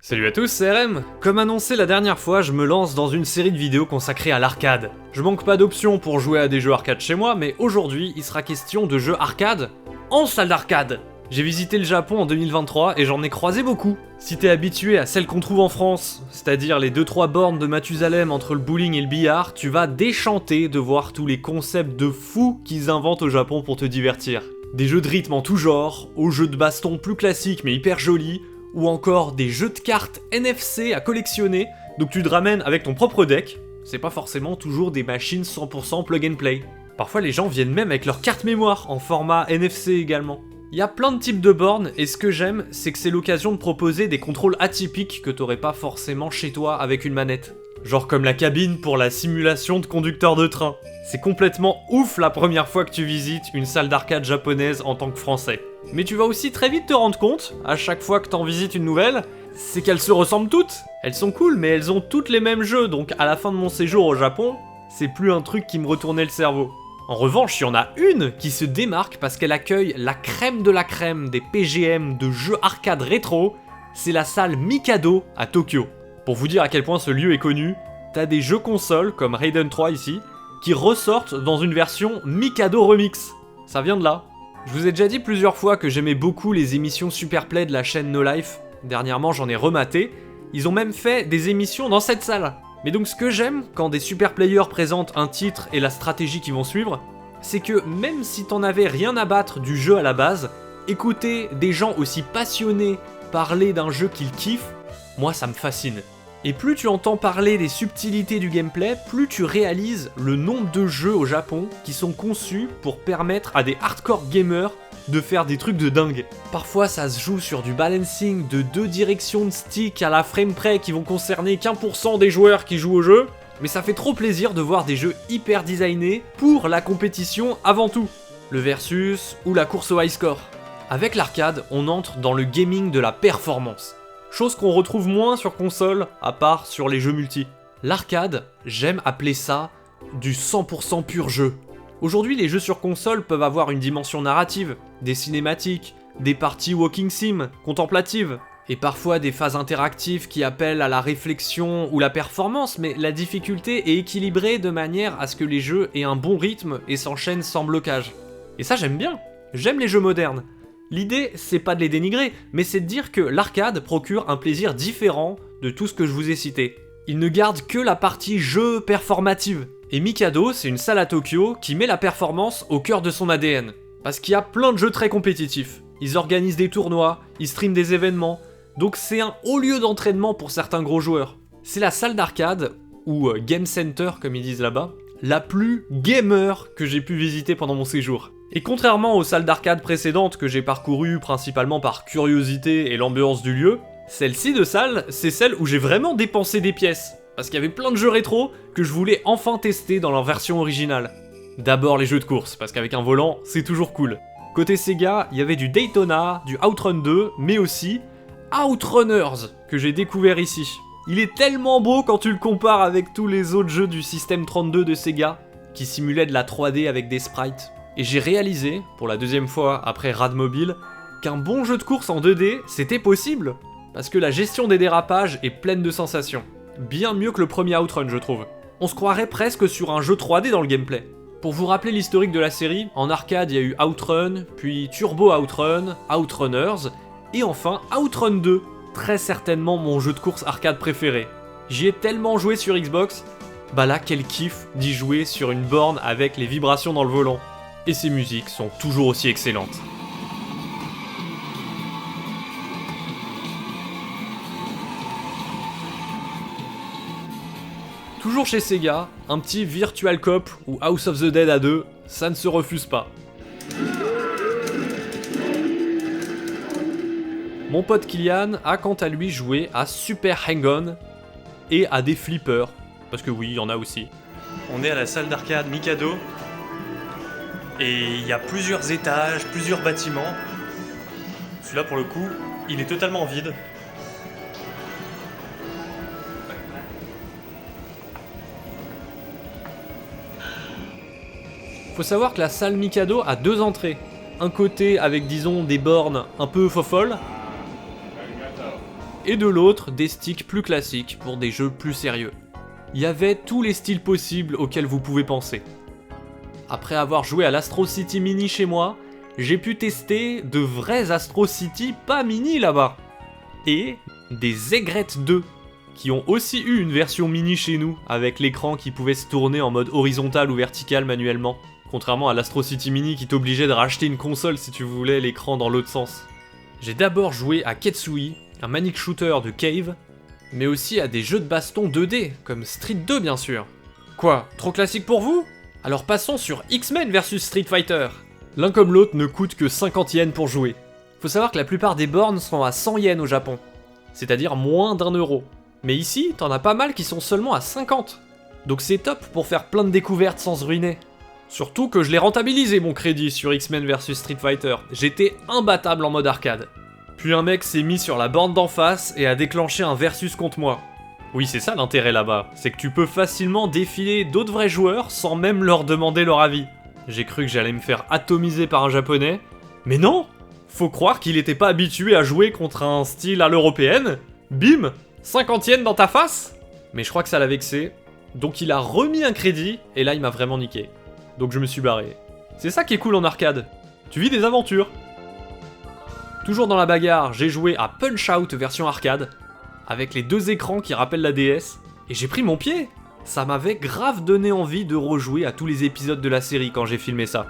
Salut à tous, c'est RM. Comme annoncé la dernière fois, je me lance dans une série de vidéos consacrée à l'arcade. Je manque pas d'options pour jouer à des jeux arcade chez moi, mais aujourd'hui, il sera question de jeux arcade en salle d'arcade. J'ai visité le Japon en 2023 et j'en ai croisé beaucoup. Si t'es habitué à celles qu'on trouve en France, c'est-à-dire les 2-3 bornes de Mathusalem entre le bowling et le billard, tu vas déchanter de voir tous les concepts de fous qu'ils inventent au Japon pour te divertir. Des jeux de rythme en tout genre, aux jeux de baston plus classiques mais hyper jolis, ou encore des jeux de cartes NFC à collectionner, donc tu te ramènes avec ton propre deck. C'est pas forcément toujours des machines 100% plug and play. Parfois les gens viennent même avec leur carte mémoire en format NFC également. Il y a plein de types de bornes et ce que j'aime, c'est que c'est l'occasion de proposer des contrôles atypiques que t'aurais pas forcément chez toi avec une manette. Genre comme la cabine pour la simulation de conducteur de train. C'est complètement ouf la première fois que tu visites une salle d'arcade japonaise en tant que français. Mais tu vas aussi très vite te rendre compte, à chaque fois que t'en visites une nouvelle, c'est qu'elles se ressemblent toutes. Elles sont cool, mais elles ont toutes les mêmes jeux, donc à la fin de mon séjour au Japon, c'est plus un truc qui me retournait le cerveau. En revanche, il y en a une qui se démarque parce qu'elle accueille la crème de la crème des PGM de jeux arcade rétro, c'est la salle Mikado à Tokyo. Pour vous dire à quel point ce lieu est connu, t'as des jeux consoles, comme Raiden 3 ici, qui ressortent dans une version Mikado Remix. Ça vient de là. Je vous ai déjà dit plusieurs fois que j'aimais beaucoup les émissions Superplay de la chaîne No Life. Dernièrement, j'en ai rematé. Ils ont même fait des émissions dans cette salle. Mais donc ce que j'aime quand des super players présentent un titre et la stratégie qui vont suivre, c'est que même si t'en avais rien à battre du jeu à la base, écouter des gens aussi passionnés parler d'un jeu qu'ils kiffent, moi ça me fascine. Et plus tu entends parler des subtilités du gameplay, plus tu réalises le nombre de jeux au Japon qui sont conçus pour permettre à des hardcore gamers de faire des trucs de dingue. Parfois ça se joue sur du balancing de 2 directions de stick à la frame près qui vont concerner qu'1% des joueurs qui jouent au jeu, mais ça fait trop plaisir de voir des jeux hyper designés pour la compétition avant tout, le versus ou la course au high score. Avec l'arcade, on entre dans le gaming de la performance. Chose qu'on retrouve moins sur console, à part sur les jeux multi. L'arcade, j'aime appeler ça du 100% pur jeu. Aujourd'hui, les jeux sur console peuvent avoir une dimension narrative, des cinématiques, des parties walking sim, contemplatives, et parfois des phases interactives qui appellent à la réflexion ou la performance, mais la difficulté est équilibrée de manière à ce que les jeux aient un bon rythme et s'enchaînent sans blocage. Et ça j'aime bien, j'aime les jeux modernes. L'idée, c'est pas de les dénigrer, mais c'est de dire que l'arcade procure un plaisir différent de tout ce que je vous ai cité. Il ne garde que la partie jeu performative. Et Mikado, c'est une salle à Tokyo qui met la performance au cœur de son ADN. Parce qu'il y a plein de jeux très compétitifs. Ils organisent des tournois, ils streament des événements, donc c'est un haut lieu d'entraînement pour certains gros joueurs. C'est la salle d'arcade, ou Game Center comme ils disent là-bas, la plus gamer que j'ai pu visiter pendant mon séjour. Et contrairement aux salles d'arcade précédentes que j'ai parcourues principalement par curiosité et l'ambiance du lieu, celle-ci de salle, c'est celle où j'ai vraiment dépensé des pièces, parce qu'il y avait plein de jeux rétro que je voulais enfin tester dans leur version originale. D'abord les jeux de course, parce qu'avec un volant, c'est toujours cool. Côté Sega, il y avait du Daytona, du Outrun 2, mais aussi Outrunners, que j'ai découvert ici. Il est tellement beau quand tu le compares avec tous les autres jeux du système 32 de Sega, qui simulaient de la 3D avec des sprites. Et j'ai réalisé, pour la deuxième fois après Radmobile, qu'un bon jeu de course en 2D, c'était possible. Parce que la gestion des dérapages est pleine de sensations. Bien mieux que le premier Outrun, je trouve. On se croirait presque sur un jeu 3D dans le gameplay. Pour vous rappeler l'historique de la série, en arcade il y a eu Outrun, puis Turbo Outrun, Outrunners, et enfin Outrun 2, très certainement mon jeu de course arcade préféré. J'y ai tellement joué sur Xbox, bah là quel kiff d'y jouer sur une borne avec les vibrations dans le volant. Et ces musiques sont toujours aussi excellentes. Toujours chez Sega, un petit Virtual Cop ou House of the Dead à 2, ça ne se refuse pas. Mon pote Kylian a quant à lui joué à Super Hang-On et à des flippers, parce que oui, il y en a aussi. On est à la salle d'arcade Mikado. Et il y a plusieurs étages, plusieurs bâtiments. Celui-là, pour le coup, il est totalement vide. Faut savoir que la salle Mikado a 2 entrées. Un côté avec, disons, des bornes un peu fofolles, et de l'autre des sticks plus classiques pour des jeux plus sérieux. Il y avait tous les styles possibles auxquels vous pouvez penser. Après avoir joué à l'Astro City Mini chez moi, j'ai pu tester de vrais Astro City pas mini là-bas. Et des Aigrettes 2, qui ont aussi eu une version mini chez nous, avec l'écran qui pouvait se tourner en mode horizontal ou vertical manuellement. Contrairement à l'Astro City Mini qui t'obligeait de racheter une console si tu voulais l'écran dans l'autre sens. J'ai d'abord joué à Ketsui, un manic shooter de Cave, mais aussi à des jeux de baston 2D, comme Street 2 bien sûr. Quoi, trop classique pour vous? Alors passons sur X-Men vs Street Fighter. L'un comme l'autre ne coûte que 50 yens pour jouer. Faut savoir que la plupart des bornes sont à 100 yens au Japon, c'est-à-dire moins d'1€. Mais ici, t'en as pas mal qui sont seulement à 50. Donc c'est top pour faire plein de découvertes sans se ruiner. Surtout que je l'ai rentabilisé mon crédit sur X-Men vs Street Fighter, j'étais imbattable en mode arcade. Puis un mec s'est mis sur la borne d'en face et a déclenché un versus contre moi. Oui, c'est ça l'intérêt là-bas, c'est que tu peux facilement défiler d'autres vrais joueurs sans même leur demander leur avis. J'ai cru que j'allais me faire atomiser par un japonais, mais non! Faut croire qu'il était pas habitué à jouer contre un style à l'européenne. Bim! 50 yens dans ta face? Mais je crois que ça l'a vexé, donc il a remis un crédit, et là il m'a vraiment niqué. Donc je me suis barré. C'est ça qui est cool en arcade, tu vis des aventures. Toujours dans la bagarre, j'ai joué à Punch-Out version arcade, avec les deux écrans qui rappellent la DS, et j'ai pris mon pied. Ça m'avait grave donné envie de rejouer à tous les épisodes de la série quand j'ai filmé ça.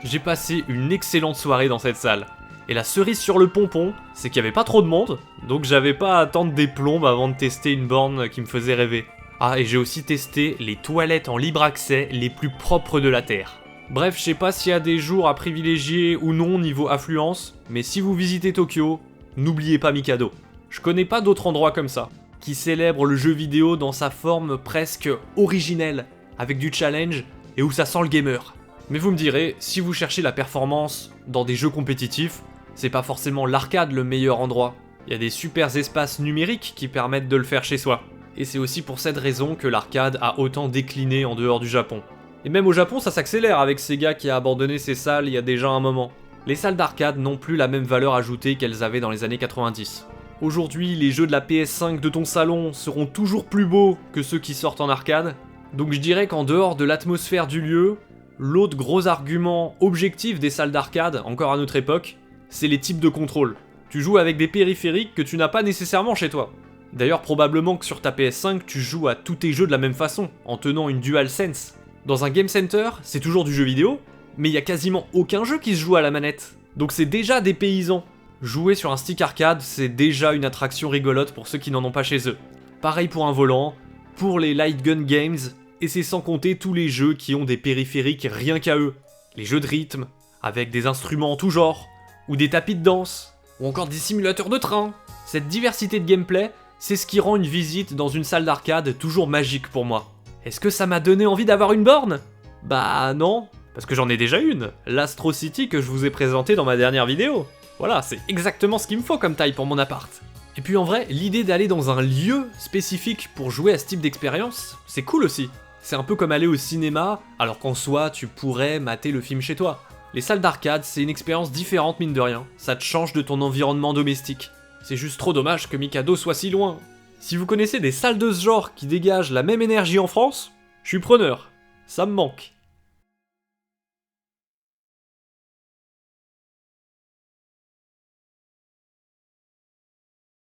J'ai passé une excellente soirée dans cette salle. Et la cerise sur le pompon, c'est qu'il n'y avait pas trop de monde, donc j'avais pas à attendre des plombes avant de tester une borne qui me faisait rêver. Ah, et j'ai aussi testé les toilettes en libre accès les plus propres de la Terre. Bref, je sais pas s'il y a des jours à privilégier ou non niveau affluence, mais si vous visitez Tokyo, n'oubliez pas Mikado. Je connais pas d'autres endroits comme ça, qui célèbrent le jeu vidéo dans sa forme presque originelle, avec du challenge et où ça sent le gamer. Mais vous me direz, si vous cherchez la performance dans des jeux compétitifs, c'est pas forcément l'arcade le meilleur endroit. Il y a des super espaces numériques qui permettent de le faire chez soi. Et c'est aussi pour cette raison que l'arcade a autant décliné en dehors du Japon. Et même au Japon, ça s'accélère avec Sega qui a abandonné ses salles il y a déjà un moment. Les salles d'arcade n'ont plus la même valeur ajoutée qu'elles avaient dans les années 90. Aujourd'hui, les jeux de la PS5 de ton salon seront toujours plus beaux que ceux qui sortent en arcade. Donc je dirais qu'en dehors de l'atmosphère du lieu, l'autre gros argument objectif des salles d'arcade, encore à notre époque, c'est les types de contrôle. Tu joues avec des périphériques que tu n'as pas nécessairement chez toi. D'ailleurs, probablement que sur ta PS5, tu joues à tous tes jeux de la même façon, en tenant une DualSense. Dans un Game Center, c'est toujours du jeu vidéo, mais il y a quasiment aucun jeu qui se joue à la manette. Donc c'est déjà dépaysant. Jouer sur un stick arcade, c'est déjà une attraction rigolote pour ceux qui n'en ont pas chez eux. Pareil pour un volant, pour les Light Gun Games, et c'est sans compter tous les jeux qui ont des périphériques rien qu'à eux. Les jeux de rythme, avec des instruments en tout genre, ou des tapis de danse, ou encore des simulateurs de train. Cette diversité de gameplay, c'est ce qui rend une visite dans une salle d'arcade toujours magique pour moi. Est-ce que ça m'a donné envie d'avoir une borne? Bah non, parce que j'en ai déjà une, l'Astro City que je vous ai présenté dans ma dernière vidéo. Voilà, c'est exactement ce qu'il me faut comme taille pour mon appart. Et puis en vrai, l'idée d'aller dans un lieu spécifique pour jouer à ce type d'expérience, c'est cool aussi. C'est un peu comme aller au cinéma, alors qu'en soi, tu pourrais mater le film chez toi. Les salles d'arcade, c'est une expérience différente mine de rien, ça te change de ton environnement domestique. C'est juste trop dommage que Mikado soit si loin. Si vous connaissez des salles de ce genre qui dégagent la même énergie en France, je suis preneur. Ça me manque.